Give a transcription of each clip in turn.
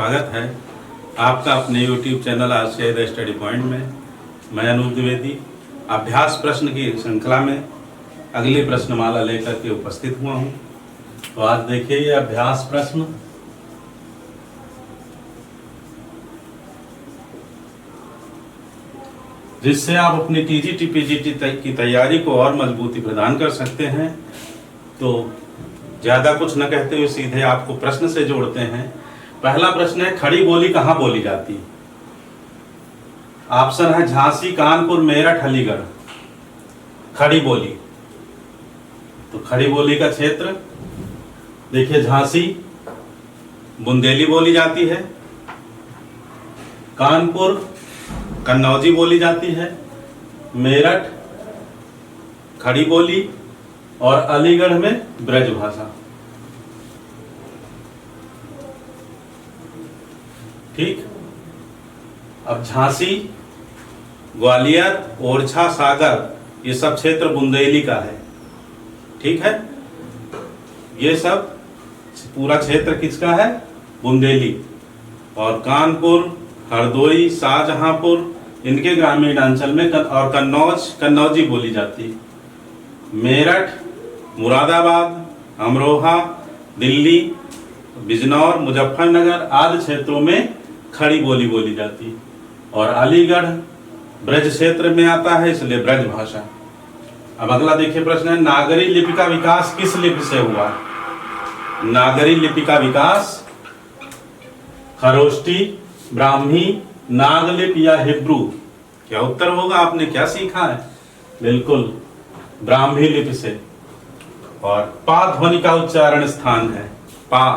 स्वागत है आपका अपने YouTube channel RCI the study point में। मैं अनूप द्विवेदी अभ्यास प्रश्न की श्रृंखला में अगली प्रश्नमाला लेकर के उपस्थित हुआ हूं। तो आज देखिए ये अभ्यास प्रश्न। जिससे आप अपनी टीजीटी पीजीटी की तैयारी को और मजबूती प्रदान कर सकते हैं। तो ज्यादा कुछ न कहते हुए सीधे आपको प्रश्न से जोड़ते हैं। पहला प्रश्न है, खड़ी बोली कहां बोली जाती है? ऑप्शन है झांसी, कानपुर, मेरठ, अलीगढ़। खड़ी बोली, तो खड़ी बोली का क्षेत्र देखिए, झांसी बुंदेली बोली जाती है, कानपुर कन्नौजी बोली जाती है, मेरठ खड़ी बोली और अलीगढ़ में ब्रज भाषा। ठीक। अब झांसी, ग्वालियर, ओरछा, सागर ये सब क्षेत्र बुंदेली का है। ठीक है, ये सब पूरा क्षेत्र किसका है? बुंदेली। और कानपुर, हरदोई, शाहजहांपुर इनके ग्रामीण अंचल में और कन्नौजी बोली जाती है। मेरठ, मुरादाबाद, अमरोहा, दिल्ली, बिजनौर, मुजफ्फरनगर आदि क्षेत्रों में खड़ी बोली बोली जाती है। और अलीगढ़ ब्रज क्षेत्र में आता है, इसलिए ब्रज भाषा। अब अगला देखिए प्रश्न है, नागरी लिपि का विकास किस लिपि से हुआ? नागरी लिपि का विकास खरोष्टी, ब्राह्मी, नागलिपि या हिब्रू? क्या उत्तर होगा? आपने क्या सीखा है? बिल्कुल ब्राह्मी लिपि से। और पा ध्वनि का उच्चारण स्थान है पा,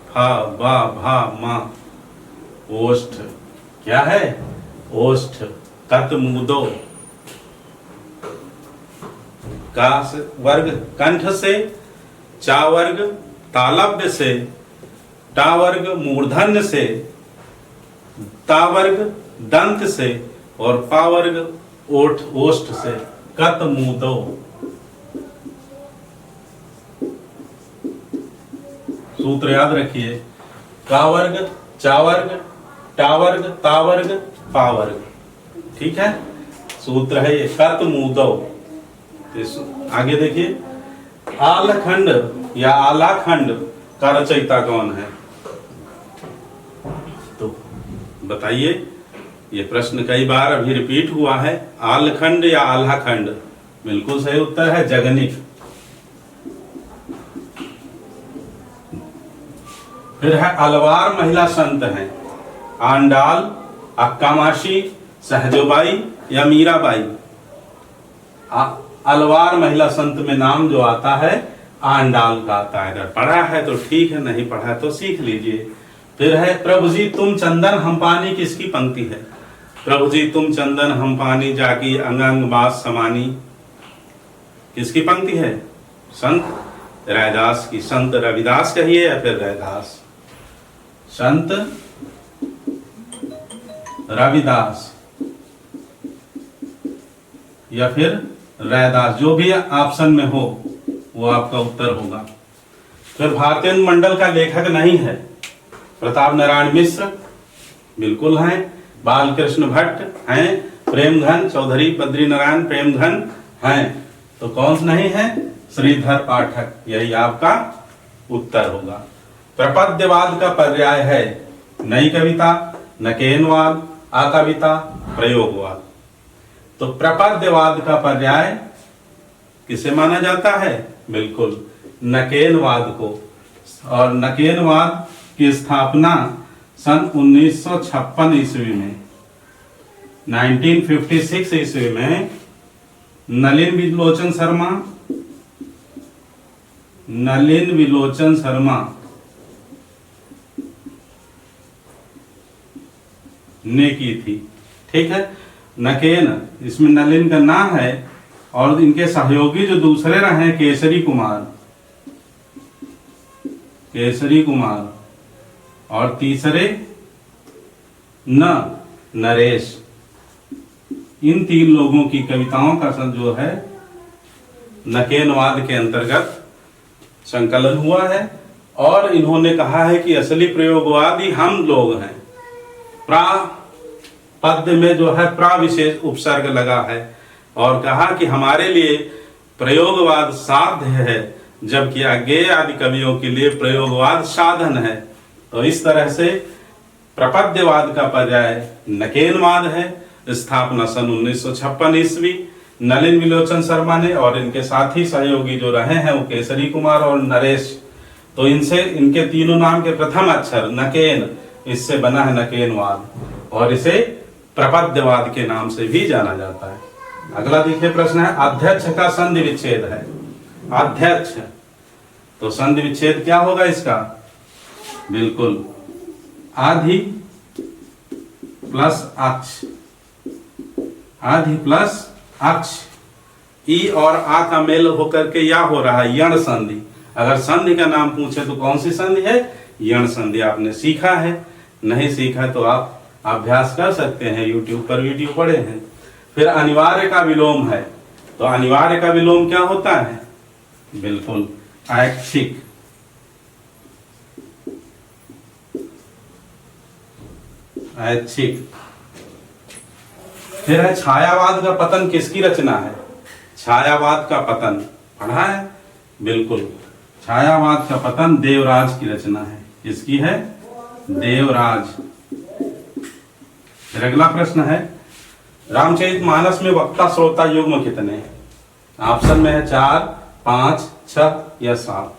फा, बा, भा, मा। ओष्ठ क्या है? ओष्ठ। कत, मुदो। का वर्ग कंठ से, चा वर्ग तालव्य से, टा वर्ग मूर्धन्य से, ता वर्ग दंत से और पा वर्ग ओठ ओष्ठ से। कत, मुदो। सूत्र याद रखिए, का वर्ग, चा वर्ग, टा वर्ग, ता वर्ग, पा वर्ग। ठीक है, सूत्र है ये कत, मुदो। आगे देखिए, आलखंड या आलाखंड का रचयिता कौन है? तो बताइए, ये प्रश्न कई बार अभी रिपीट हुआ है। आलखंड या आलाखंड? बिल्कुल सही उत्तर है जगनिक। फिर है अलवार महिला संत हैं, आंडाल, अक्कामाशी, सहजोबाई या मीराबाई? अलवार महिला संत में नाम जो आता है आंडाल का आता है। अगर पढ़ा है तो ठीक है, नहीं पढ़ा है तो सीख लीजिए। फिर है, प्रभु जी तुम चंदन हम पानी किसकी पंक्ति है? प्रभु जी तुम चंदन हम पानी जाकी अंग अंग बास समानी किसकी पंक्ति है? संत रैदास की। संत रविदास कहिए या फिर रैदास? संत रविदास या फिर रैदास, जो भी ऑप्शन में हो वो आपका उत्तर होगा। फिर भारतीय मंडल का लेखक नहीं है? प्रताप नारायण मिश्र बिल्कुल हैं, बालकृष्ण भट्ट हैं, प्रेमघन चौधरी बद्रीनारायण प्रेमघन हैं। तो कौन नहीं है? श्रीधर पाठक। यही आपका उत्तर होगा। प्रपद्यवाद का पर्याय है नई कविता, नकेनवाद, आकविता, प्रयोगवाद। तो प्रपद्यवाद का पर्याय किसे माना जाता है? बिल्कुल नकेनवाद को। और नकेनवाद की स्थापना सन 1956 ईस्वी में, 1956 ईस्वी में नलिन विलोचन शर्मा ने की थी। ठीक है, नकेन इसमें नलिन का नाम है और इनके सहयोगी जो दूसरे रहे केसरी कुमार और तीसरे नरेश। इन तीन लोगों की कविताओं का जो है नकेनवाद के अंतर्गत संकलन हुआ है और इन्होंने कहा है कि असली प्रयोगवादी हम लोग हैं। प्रा पद में जो है प्रा विशेष उपसर्ग लगा है और कहा कि हमारे लिए प्रयोगवाद साध्य है, जबकि अज्ञेय आदि कवियों के लिए प्रयोगवाद साधन है। तो इस तरह से प्रपद्यवाद का पर्याय नकेनवाद है। स्थापना सन 1956 ईस्वी, नलिन विलोचन शर्मा ने, और इनके साथी सहयोगी जो रहे हैं वो केसरी कुमार और नरेश। तो इनसे इनके तीनों नाम के प्रथम अक्षर नकेन, इससे बना है नकेनवाद, और इसे प्रपद्यवाद के नाम से भी जाना जाता है। अगला देखिए प्रश्न है, अध्यक्ष का संधि विच्छेद है। अध्यक्ष, तो संधि विच्छेद क्या होगा इसका? बिल्कुल आधि प्लस अक्ष, आधि प्लस अक्ष, ई और आ का मेल होकर के या हो रहा है यण संधि। अगर संधि का नाम पूछे तो कौन सी संधि है? यण संधि। आपने सीखा है, नहीं सीखा तो आप अभ्यास कर सकते हैं, यूट्यूब पर वीडियो पड़े हैं। फिर अनिवार्य का विलोम है, तो अनिवार्य का विलोम क्या होता है? बिल्कुल ऐच्छिक। ऐच्छिक। फिर है छायावाद का पतन किसकी रचना है? छायावाद का पतन पढ़ा है? बिल्कुल, छायावाद का पतन देवराज की रचना है। किसकी है? देवराज। फिर अगला प्रश्न है, रामचरितमानस में वक्ता श्रोता युग्म कितने हैं? ऑप्शन में है 4, 5, 6 या 7।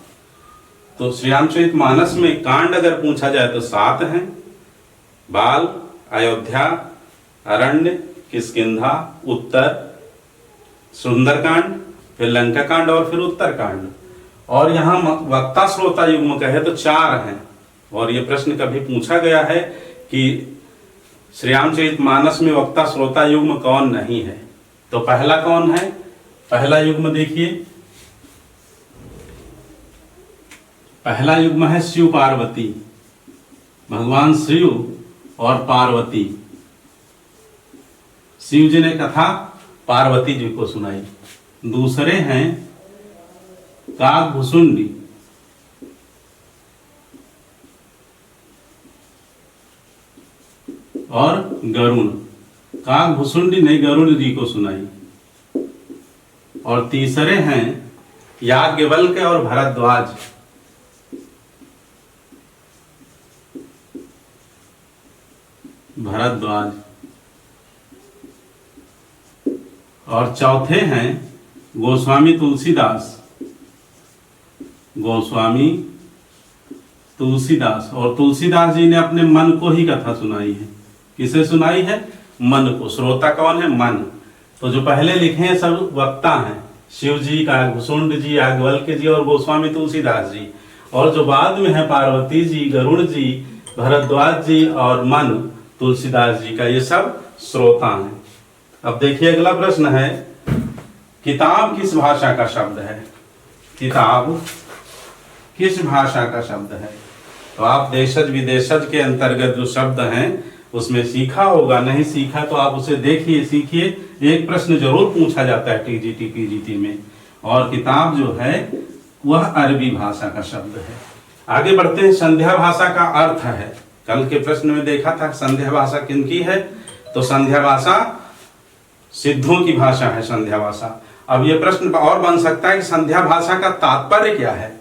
तो श्री रामचरितमानस में कांड अगर पूछा जाए तो 7 हैं। बाल, अयोध्या, अरण्य, किष्किंधा, उत्तर, सुंदरकांड, फिर लंका कांड और फिर उत्तर कांड। और यहाँ वक्ता श्रोता युग्म कहे तो 4 हैं। और ये प्रश्न कभी पूछा गया है कि श्री रामचरितमानस में वक्ता श्रोता युग्म कौन नहीं है? तो पहला कौन है? पहला युग्म देखिए, पहला युग्म है शिव पार्वती, भगवान शिव और पार्वती। शिव जी ने कथा पार्वती जी को सुनाई। दूसरे हैं काकभुसुंडी, और गरुण। काकभुसुंडी ने गरुण जी को सुनाई। और तीसरे हैं याज्ञवल्क्य और भरद्वाज। भरद्वाज। और चौथे हैं गोस्वामी तुलसीदास। गोस्वामी तुलसीदास। और तुलसीदास जी ने अपने मन को ही कथा सुनाई है। किसे सुनाई है? मन को। श्रोता कौन है? मन। तो जो पहले लिखे हैं सब वक्ता हैं, शिव जी, काकभुसुंड जी, याज्ञवल्क्य जी और गोस्वामी तुलसीदास जी। और जो बाद में है पार्वती जी, गरुड़ जी, भरद्वाज जी और मन तुलसीदास जी का, ये सब श्रोता हैं। अब देखिए अगला प्रश्न है, किताब किस भाषा का शब्द है? किताब किस भाषा का शब्द है? तो आप देशज विदेशज के अंतर्गत जो शब्द हैं उसमें सीखा होगा, नहीं सीखा तो आप उसे देखिए, सीखिए। एक प्रश्न जरूर पूछा जाता है टीजीटी पीजीटी में। और किताब जो है वह अरबी भाषा का शब्द है। आगे बढ़ते हैं, संध्या भाषा का अर्थ है। कल के प्रश्न में देखा था संध्या भाषा किनकी है? तो संध्या भाषा सिद्धों की भाषा है, संध्या भाषा। अब ये प्रश्न और बन सकता है कि संध्या भाषा का तात्पर्य क्या है?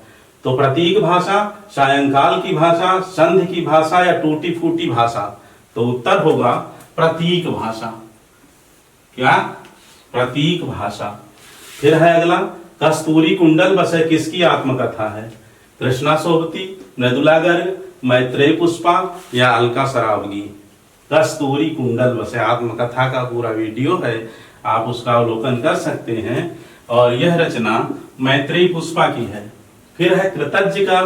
तो प्रतीक भाषा, सायंकाल की भाषा, संध्य की भाषा या टूटी फूटी भाषा? तो उत्तर होगा प्रतीक भाषा। क्या? प्रतीक भाषा। फिर है अगला, कस्तूरी कुंडल बसे किसकी आत्मकथा है? कृष्णा सोबती, मृदुला गर्ग, मैत्रेय पुष्पा या अलका सरावगी? कस्तूरी कुंडल बसे आत्मकथा का पूरा वीडियो है, आप उसका अवलोकन कर सकते हैं। और यह रचना मैत्रेय पुष्पा की है। फिर है कृतज्ञ का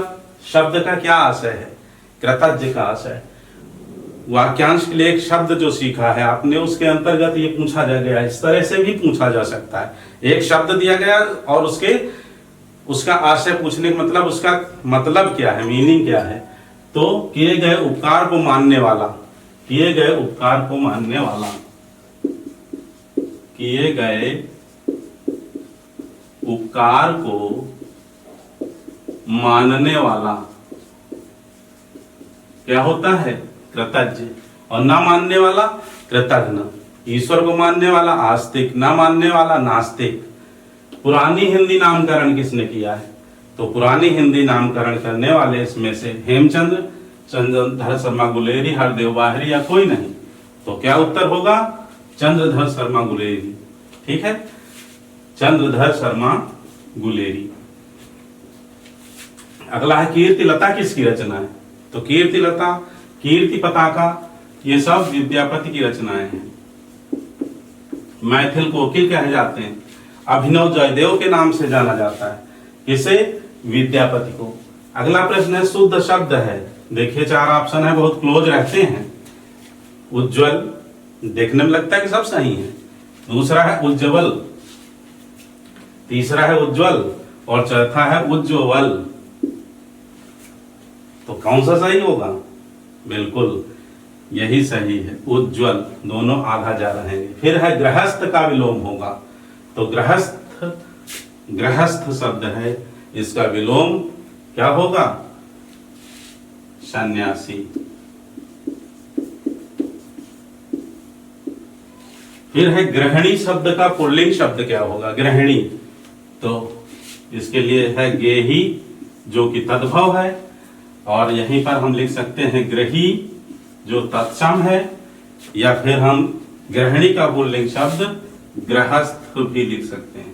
शब्द का क्या आशय है? कृतज्ञ का आशय। वाक्यांश के लिए एक शब्द जो सीखा है आपने, उसके अंतर्गत ये पूछा जा गया। इस तरह से भी पूछा जा सकता है। एक शब्द दिया गया और उसका आशय पूछने का मतलब, उसका मतलब क्या है, मीनिंग क्या है? तो किए गए उपकार को मानने वाला, किए गए उपकार को मानने वाला, किए गए उपकार को मानने वाला। क्या होता है? कृतज्ञ। और ना मानने वाला कृतघ्न। ईश्वर को मानने वाला आस्तिक, ना मानने वाला नास्तिक। पुरानी हिंदी नामकरण किसने किया है? तो पुरानी हिंदी नामकरण करने वाले इसमें से हेमचंद्र, चंद्रधर शर्मा गुलेरी, हरदेव बाहरी या कोई नहीं। तो क्या उत्तर होगा? चंद्रधर शर्मा गुलेरी। ठीक है, चंद्रधर शर्मा गुलेरी। अगला है कीर्तिलता किसकी रचना है? तो कीर्तिलता, कीर्ति पताका, ये सब विद्यापति की रचनाएं हैं। मैथिल कोकिल कहे जाते हैं। अभिनव जयदेव के नाम से जाना जाता है। किसे? विद्यापति को। अगला प्रश्न है शुद्ध शब्द है। देखिए 4 ऑप्शन है, बहुत क्लोज रहते हैं। उज्जवल, देखने में लगता है कि सब सही है। दूसरा है उज्जवल, तीसरा है उज्जवल और चौथा है उज्जवल। तो कौन सा सही होगा? बिल्कुल यही सही है, उज्जवल। दोनों आधा जा रहेंगे। फिर है गृहस्थ का विलोम होगा। तो गृहस्थ, गृहस्थ शब्द है, इसका विलोम क्या होगा? सन्यासी। फिर है गृहिणी शब्द का पुल्लिंग शब्द क्या होगा? गृहिणी। तो इसके लिए है गेही, जो कि तद्भव है, और यहीं पर हम लिख सकते हैं गृही, जो तत्सम है, या फिर हम गृहिणी का पुल्लिंग शब्द गृहस्थ भी लिख सकते हैं।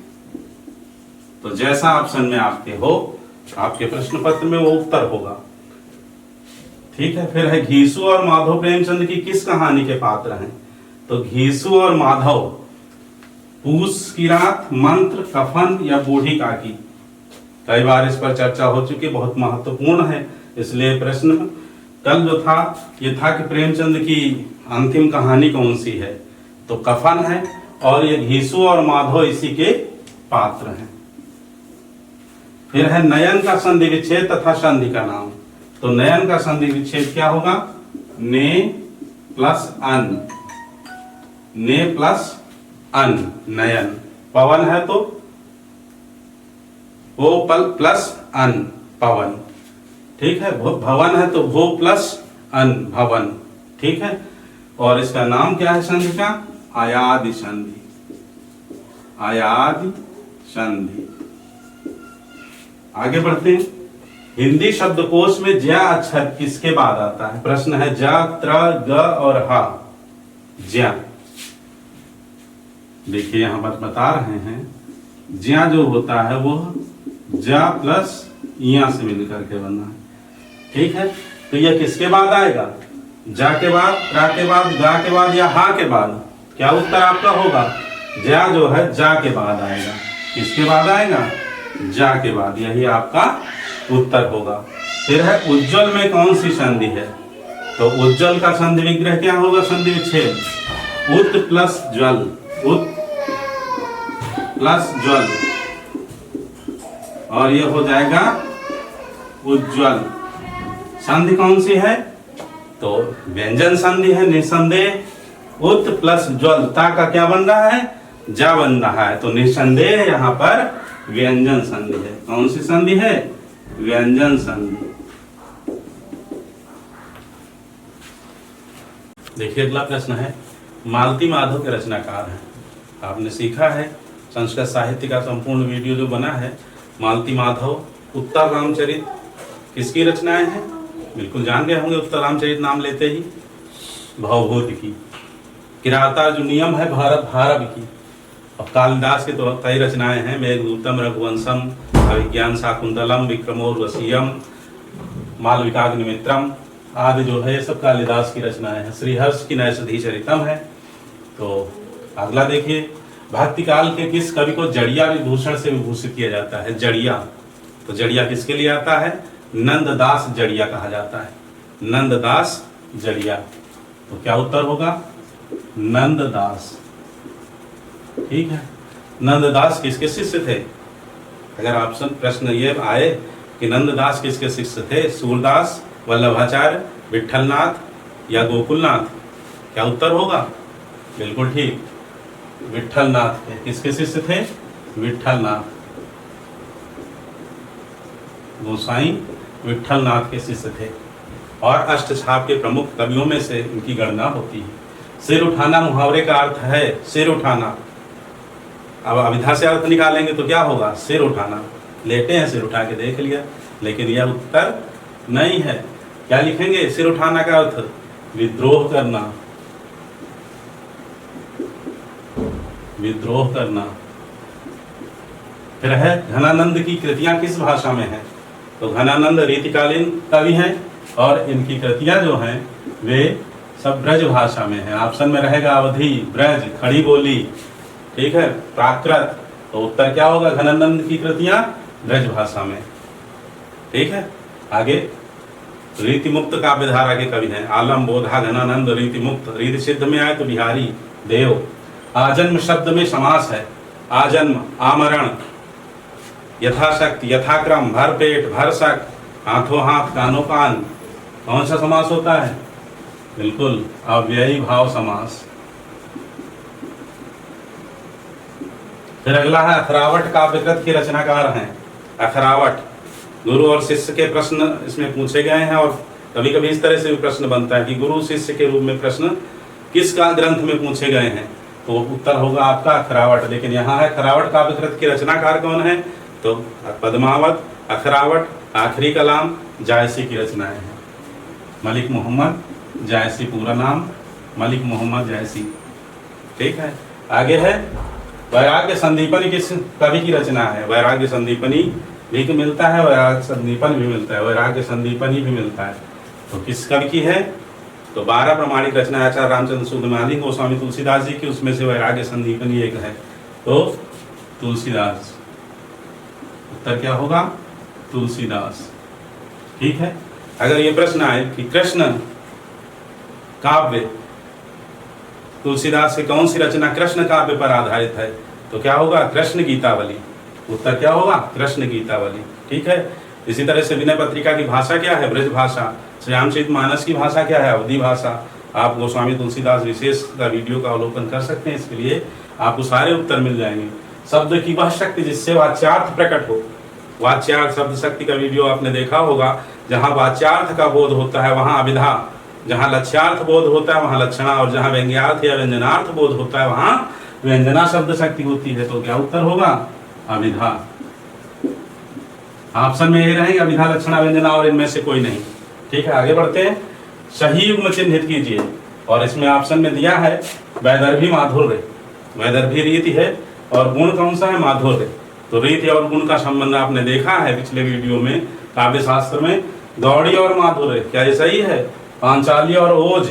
तो जैसा ऑप्शन में आपके हो, आपके प्रश्न पत्र में वो उत्तर होगा। ठीक है, फिर है घीसू और माधव प्रेमचंद की किस कहानी के पात्र हैं? तो घीसू और माधव पूस की रात, मंत्र, कफन या बूढ़ी काकी। कई बार इस पर चर्चा हो चुकी, बहुत महत्वपूर्ण है, इसलिए प्रश्न कल जो था ये था कि प्रेमचंद की अंतिम कहानी कौन सी है? तो कफन है, और ये घीसू और माधव इसी के पात्र हैं। फिर है नयन का संधि विच्छेद तथा संधि का नाम। तो नयन का संधि विच्छेद क्या होगा? ने प्लस अन, ने प्लस अन, नयन। पवन है तो वो प्लस अन, पवन। ठीक है, भवन है तो भो प्लस अन, भवन। ठीक है, और इसका नाम क्या है संधि का? आयादि संधि, आयादि संधि। आगे बढ़ते हैं। हिंदी शब्दकोश में ज्या अक्षर किसके बाद आता है? प्रश्न है ज, त्र, ग और हा। ज्या, देखिए यहां पर बता रहे हैं, ज्या जो होता है वो जा प्लस या से मिलकर के बना है। ठीक है, तो यह किसके बाद आएगा? जा के बाद, रा के बाद, गा के बाद या हा के बाद? क्या उत्तर आपका होगा? जा जो है जा के बाद आएगा। किसके बाद आएगा? जा के बाद, यही आपका उत्तर होगा। फिर है उज्जवल में कौन सी संधि है? तो उज्जवल का संधि विग्रह क्या होगा? संधि विच्छेद, उत प्लस ज्वल, उत प्लस ज्वल, और यह हो जाएगा उज्जवल। संधि कौन सी है? तो व्यंजन संधि है निसंदेह। उत प्लस ज्वल, ता का क्या बन रहा है? जा बन रहा है, तो निसंदेह यहाँ पर व्यंजन संधि है। कौन सी संधि है? व्यंजन संधि। देखिए अगला प्रश्न है, मालती माधव के रचनाकार हैं। आपने सीखा है संस्कृत साहित्य का संपूर्ण वीडियो जो बना है, मालती माधव। उत्तर रामचरित किसकी रचनाएं हैं? बिल्कुल जान गए होंगे उत्तर रामचरित नाम लेते ही, भवभूति की। किरातार्जुनीयम है भारत भारव की। और कालिदास के तो कई रचनाएं हैं, मेघदूतम, रघुवंशम, अभिज्ञान शाकुंतलम, विक्रमोर्वशीयम, मालविकाग्निमित्रम आदि जो है ये सब कालिदास की रचनाएं हैं। श्रीहर्ष की नैषधि चरितम है। तो अगला देखिए, भक्ति काल के किस कवि को जड़िया विभूषण से विभूषित किया जाता है? जड़िया। तो जड़िया किसके लिए आता है? नंददास जड़िया कहा जाता है, नंददास जड़िया। तो क्या उत्तर होगा? नंददास। ठीक है, नंददास किसके शिष्य थे? अगर ऑप्शन प्रश्न ये आए कि नंददास किसके शिष्य थे, सूरदास, वल्लभाचार्य, विठलनाथ या गोकुलनाथ, क्या उत्तर होगा? बिल्कुल ठीक, विठलनाथ के। किसके शिष्य थे? विठलनाथ, गोसाई विठलनाथ के शिष्य थे। और अष्टछाप के प्रमुख कवियों में से इनकी गणना होती है। सिर उठाना मुहावरे का अर्थ है सिर उठाना। अब अभिधा से अर्थ निकालेंगे तो क्या होगा, सिर उठाना। लेटे हैं, सिर उठा के देख लिया, लेकिन यह उत्तर नहीं है। क्या लिखेंगे, सिर उठाना का अर्थ विद्रोह करना, विद्रोह करना। फिर है घनानंद की कृतियां किस भाषा में हैं, तो घनानंद रीतिकालीन कवि हैं और इनकी कृतियां जो हैं वे सब ब्रज भाषा में हैं। ऑप्शन में रहेगा अवधी, ब्रज, खड़ी बोली, ठीक है, प्राकृत। तो उत्तर क्या होगा, घनानंद की कृतियां ब्रज भाषा में, ठीक है। आगे रीतिमुक्त काव्यधारा के कवि हैं आलम, बोधा, घनानंद, रीतिमुक्त। रीति सिद्ध में आए तो बिहारी, देव। आजन्म शब्द में समास है, आजन्म, आमरण, यथाशक्ति, यथाक्रम, भरपेट, भरसक, हाथों हाथ, कानों कान। कौन सा समास होता है, बिल्कुल अव्ययी भाव समास। फिर अगला है अथरावट काव्यकृत के रचनाकार हैं। अथरावट, गुरु और शिष्य के प्रश्न इसमें पूछे गए हैं और कभी कभी इस तरह से भी प्रश्न बनता है कि गुरु शिष्य के रूप में प्रश्न किसका ग्रंथ में पूछे गए हैं, तो उत्तर होगा आपका अथरावट। लेकिन यहाँ है अथरावट काव्यकृत के रचनाकार कौन है, तो पद्मावत, अथरावट, आखिरी कलाम, जायसी की रचनाएं हैं। मलिक मोहम्मद जायसी, पूरा नाम मलिक मोहम्मद जायसी, ठीक है। आगे है वैराग्य संदीपनी किस कवि की रचना है। वैराग्य संदीपनी भी मिलता है, वैराग्य संदीपन भी मिलता है, वैराग्य संदीपनी भी मिलता है। तो किस कवि की है, तो 12 प्रमाणिक रचना आचार्य रामचंद्र शुक्ल, मालिक गोस्वामी तुलसीदास जी की, उसमें से वैराग्य संदीपनी एक है, तो तुलसीदास। उत्तर क्या होगा, तुलसीदास, ठीक है। अगर ये प्रश्न आए कि कृष्ण काव्य तुलसीदास की कौन सी रचना कृष्ण काव्य पर आधारित है, तो क्या होगा, कृष्ण गीतावली। उत्तर क्या होगा, कृष्ण गीतावली, ठीक है। इसी तरह से विनय पत्रिका की भाषा क्या है, ब्रज भाषा। श्रीरामचरित मानस की भाषा क्या है, अवधी भाषा। आप गोस्वामी तुलसीदास विशेष का वीडियो का अवलोकन कर सकते हैं, इसके लिए आपको सारे उत्तर मिल जाएंगे। शब्द की वह शक्ति जिससे वाच्यार्थ प्रकट हो, वाच्यार्थ शब्द शक्ति का वीडियो आपने देखा होगा। जहाँ वाच्यार्थ का बोध होता है वहाँ अभिधा, जहाँ लक्ष्यार्थ बोध होता है वहाँ लक्षणा, और जहाँ व्यंग्यार्थ या व्यंजनार्थ बोध होता है वहाँ व्यंजना शब्द शक्ति होती है। तो क्या उत्तर होगा, अभिधा। ऑप्शन में ये रहेंगे अभिधा, लक्षणा, व्यंजना, और इनमें से कोई नहीं, ठीक है। आगे बढ़ते हैं, सही युग्म चिन्हित कीजिए। और इसमें ऑप्शन में दिया है वैदर्भी माधुर्य, वैदर्भी रीति है और गुण कौन सा है, माधुर्य। तो रीति और गुण का संबंध आपने देखा है पिछले वीडियो में, काव्य शास्त्र में गौड़ी और माधुर्य, क्या ये सही है। पांचाली और ओज,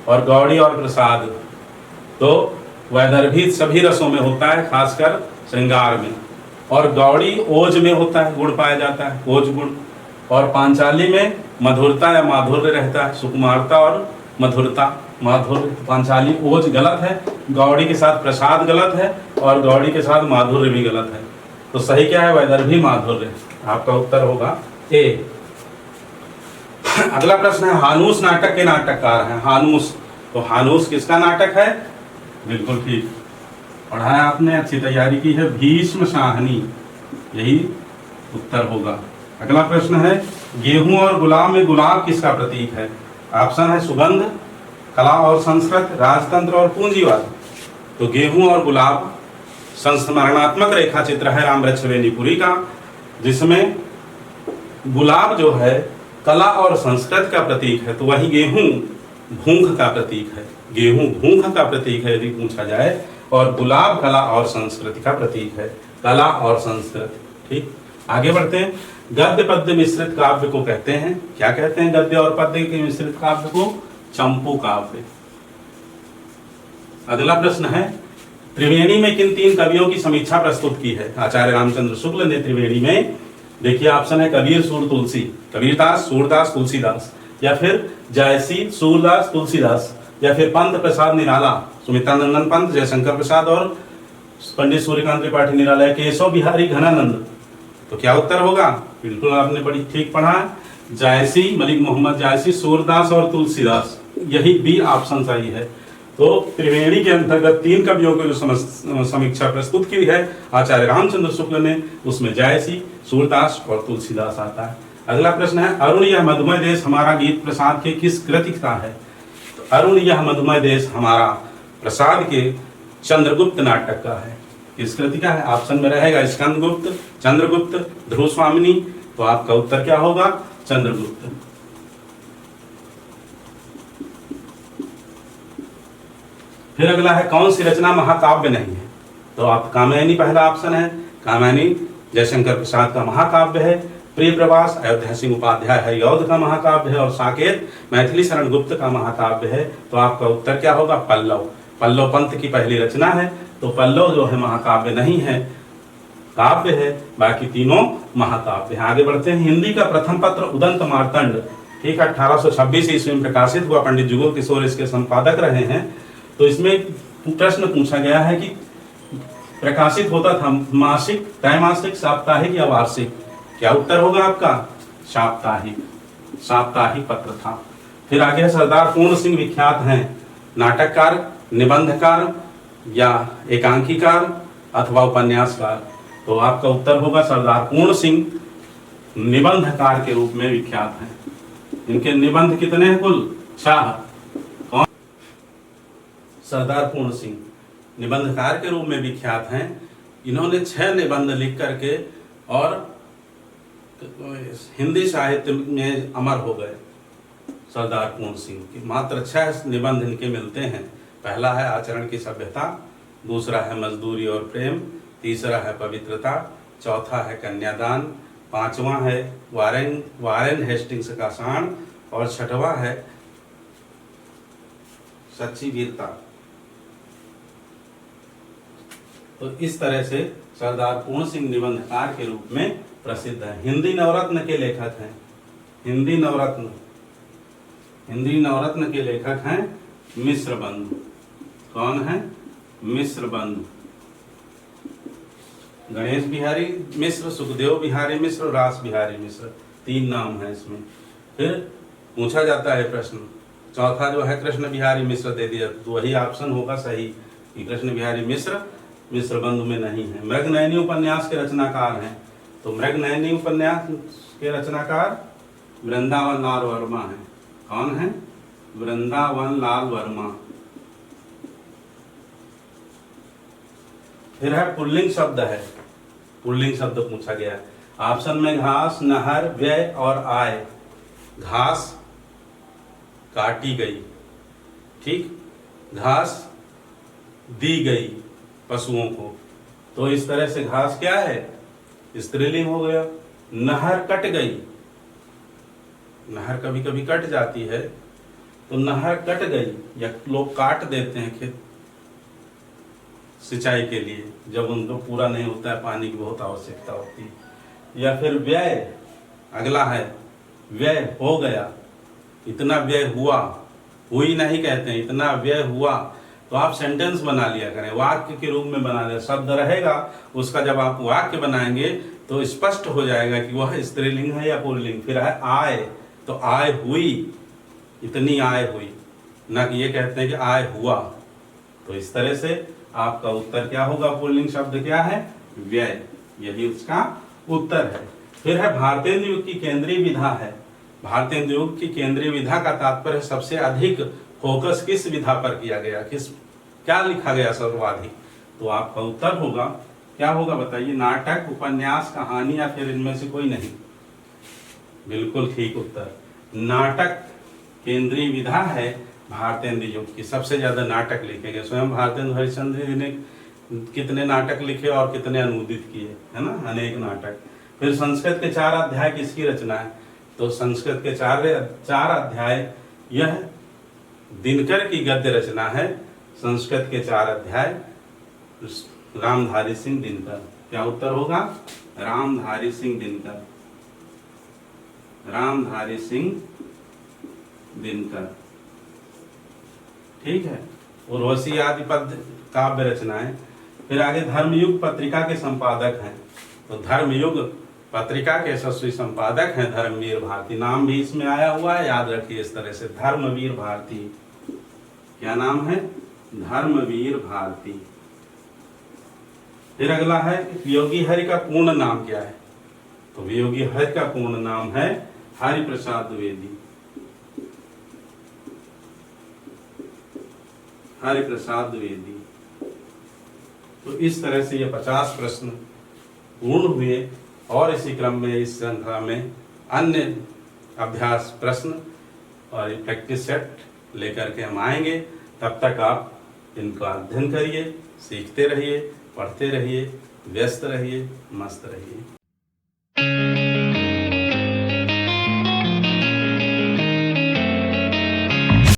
और गौड़ी और प्रसाद। तो वैदर्भी सभी रसों में होता है, खासकर श्रृंगार में, और गौड़ी ओज में होता है, गुण पाया जाता है, ओज गुण। और पांचाली में मधुरता या माधुर्य रहता है, सुकुमारता और मधुरता, माधुर्य। पांचाली ओज गलत है, गौड़ी के साथ प्रसाद गलत है, और गौड़ी के साथ माधुर्य भी गलत है। तो सही क्या है, वैदर्भी माधुर्य। आपका उत्तर होगा ए। अगला प्रश्न है, हानूस नाटक के नाटककार हैं। हानूस, तो हानूस किसका नाटक है, बिल्कुल ठीक पढ़ा है आपने, अच्छी तैयारी की है, भीष्म शाहनी, यही उत्तर होगा। अगला प्रश्न है, गेहूं और गुलाब में गुलाब किसका प्रतीक है। ऑप्शन है सुगंध, कला और संस्कृत, राजतंत्र और पूंजीवाद। तो गेहूं और गुलाब संस्मरणात्मक रेखा चित्र है रामवृक्ष वेणीपुरी का, जिसमें गुलाब जो है कला और संस्कृत का प्रतीक है। तो वही गेहूं भूख का प्रतीक है, गेहूं भूख का प्रतीक है यदि पूछा जाए, और गुलाब कला और संस्कृति का प्रतीक है, कला और संस्कृत, ठीक। आगे बढ़ते हैं, गद्य पद्य मिश्रित काव्य को कहते हैं, क्या कहते हैं, गद्य और पद्य के मिश्रित काव्य को चंपू काव्य। अगला प्रश्न है, त्रिवेणी में किन 3 कवियों की समीक्षा प्रस्तुत की है आचार्य रामचंद्र शुक्ल ने त्रिवेणी में। देखिए ऑप्शन है कबीर, सूर, तुलसी, कबीरदास, सूरदास, तुलसीदास, या फिर जायसी, सूरदास, तुलसीदास, या फिर पंत प्रसाद निराला, सुमित्रानंदन पंत, जयशंकर प्रसाद और पंडित सूर्यकांत त्रिपाठी निराला, केशव बिहारी घनानंद। तो क्या उत्तर होगा, बिल्कुल आपने बड़ी ठीक पढ़ा, जायसी, मलिक मोहम्मद जायसी, सूरदास और तुलसीदास, यही बी ऑप्शन सही है। तो त्रिवेणी के अंतर्गत 3 कवियों की जो समीक्षा प्रस्तुत की है आचार्य रामचंद्र शुक्ल ने, उसमें जायसी, सूरदास और तुलसीदास आता है। अगला प्रश्न है, अरुण यह मधुमय देश हमारा गीत प्रसाद के किस कृति का है? तो अरुण यह मधुमय देश हमारा प्रसाद के चंद्रगुप्त नाटक का है। किस कृति का है? ऑप्शन में रहेगा स्कंदगुप्त, चंद्रगुप्त, ध्रुव स्वामिनी। तो आपका उत्तर क्या होगा? चंद्रगुप्त। फिर अगला है, कौन सी रचना महाकाव्य नहीं है? तो आप कामयानी पहला ऑप्शन है, कामयानी जयशंकर प्रसाद का महाकाव्य है, प्रिय प्रवास अयोध्या सिंह उपाध्याय हरिऔध का महाकाव्य है, और साकेत मैथिली शरण गुप्त का महाकाव्य है। तो आपका उत्तर क्या होगा? पल्लव। पल्लव पंथ की पहली रचना है, तो पल्लव जो है महाकाव्य नहीं है, काव्य है, बाकी तीनों महाकाव्य है। आगे बढ़ते हैं, हिंदी का प्रथम पत्र उदंत मार्तंड, ठीक है, 1826 ईस्वी में प्रकाशित हुआ। पंडित जुगल किशोर इसके संपादक रहे हैं। तो इसमें प्रश्न पूछा गया है कि प्रकाशित होता था मासिक, त्रैमासिक, साप्ताहिक या वार्षिक? क्या उत्तर होगा आपका? साप्ताहिक। साप्ताहिक पत्र था। फिर आगे है, सरदार पूर्ण सिंह विख्यात हैं नाटककार, निबंधकार या एकांकीकार अथवा उपन्यासकार? तो आपका उत्तर होगा सरदार पूर्ण सिंह निबंधकार के रूप में विख्यात हैं। इनके निबंध कितने हैं कुल? 6। कौन? सरदार पूर्ण सिंह निबंधकार के रूप में विख्यात हैं। इन्होंने 6 निबंध लिख करके और हिंदी साहित्य में अमर हो गए। सरदार पूर्ण सिंह की मात्र 6 निबंध इनके मिलते हैं। पहला है आचरण की सभ्यता, दूसरा है मजदूरी और प्रेम, तीसरा है पवित्रता, चौथा है कन्यादान, पांचवा है वारेन हेस्टिंग्स का सांड, और छठवां है सच्ची वीरता। तो इस तरह से सरदार पूर्ण सिंह निबंधकार के रूप में प्रसिद्ध है। हिंदी नवरत्न के लेखक हैं। हिंदी नवरत्न के लेखक हैं मिश्र बंधु। कौन है? मिश्र बंधु। गणेश बिहारी मिश्र, सुखदेव बिहारी मिश्र, रास बिहारी मिश्र, 3 नाम है इसमें। फिर पूछा जाता है प्रश्न, चौथा जो है कृष्ण बिहारी मिश्र दे दिया, तो वही ऑप्शन होगा सही कि कृष्ण बिहारी मिश्र बंधु में नहीं है। मृगनयनी उपन्यास के रचनाकार हैं। तो मृगनयनी उपन्यास के रचनाकार वृंदावन लाल वर्मा है। कौन है? वृंदावन लाल वर्मा। फिर है पुल्लिंग शब्द है। पुल्लिंग शब्द पूछा गया है। ऑप्शन में घास, नहर, व्यय और आय। घास काटी गई, ठीक, घास दी गई पशुओं को, तो इस तरह से घास क्या है? स्त्रीलिंग हो गया। नहर कट गई, नहर कभी कभी कट जाती है, तो नहर कट गई, या लोग काट देते हैं खेत सिंचाई के लिए, जब उनको पूरा नहीं होता है, पानी की बहुत आवश्यकता होती है। या फिर व्यय, अगला है व्यय हो गया, इतना व्यय हुआ, हुई नहीं कहते हैं, इतना व्यय हुआ। तो आप सेंटेंस बना लिया करें, वाक्य के रूप में बना लिया, शब्द रहेगा उसका जब आप वाक्य बनाएंगे तो स्पष्ट हो जाएगा कि वह स्त्रीलिंग है या पुल्लिंग। फिर है आय, तो आय हुई, इतनी आय हुई, ना कि ये कहते हैं कि आय हुआ। तो इस तरह से आपका उत्तर क्या होगा? पुल्लिंग शब्द क्या है? व्यय, यही उसका उत्तर है। फिर है भारतेंदु युग की केंद्रीय विधा है। भारतेंदु युग की केंद्रीय विधा का तात्पर्य सबसे अधिक फोकस किस विधा पर किया गया, क्या लिखा गया सर्वाधिक? तो आपका उत्तर होगा, क्या होगा बताइए? नाटक, उपन्यास, कहानी, या फिर इनमें से कोई नहीं? बिल्कुल ठीक उत्तर, नाटक केंद्रीय विधा है भारतेंदु युग की। सबसे ज्यादा नाटक लिखे गए। स्वयं भारतेंदु हरिश्चंद्र जी ने कितने नाटक लिखे और कितने अनुदित किए, है ना, अनेक नाटक। फिर संस्कृत के 4 अध्याय किसकी रचना है? तो संस्कृत के 4 अध्याय यह दिनकर की गद्य रचना है। संस्कृत के 4 अध्याय रामधारी सिंह दिनकर। क्या उत्तर होगा? रामधारी सिंह दिनकर। रामधारी सिंह दिनकर, ठीक है। उर्वशी आदि पद काव्य रचनाएं। फिर आगे धर्मयुग पत्रिका के संपादक हैं। तो धर्मयुग पत्रिका के यशस्वी संपादक हैं धर्मवीर भारती। नाम भी इसमें आया हुआ है, याद रखिए इस तरह से, धर्मवीर भारती। क्या नाम है? धर्मवीर भारती। फिर अगला है योगी हरि का पूर्ण नाम क्या है? तो वियोगी हर का पूर्ण नाम है हरि प्रसाद द्विवेदी। हरि प्रसाद द्विवेदी। तो इस तरह से ये 50 प्रश्न पूर्ण हुए और इसी क्रम में इस श्रृंखला में अन्य अभ्यास प्रश्न और प्रैक्टिस सेट लेकर के हम आएंगे। तब तक आप इनका अध्ययन करिए, सीखते रहिए, पढ़ते रहिए, व्यस्त रहिए, मस्त रहिए।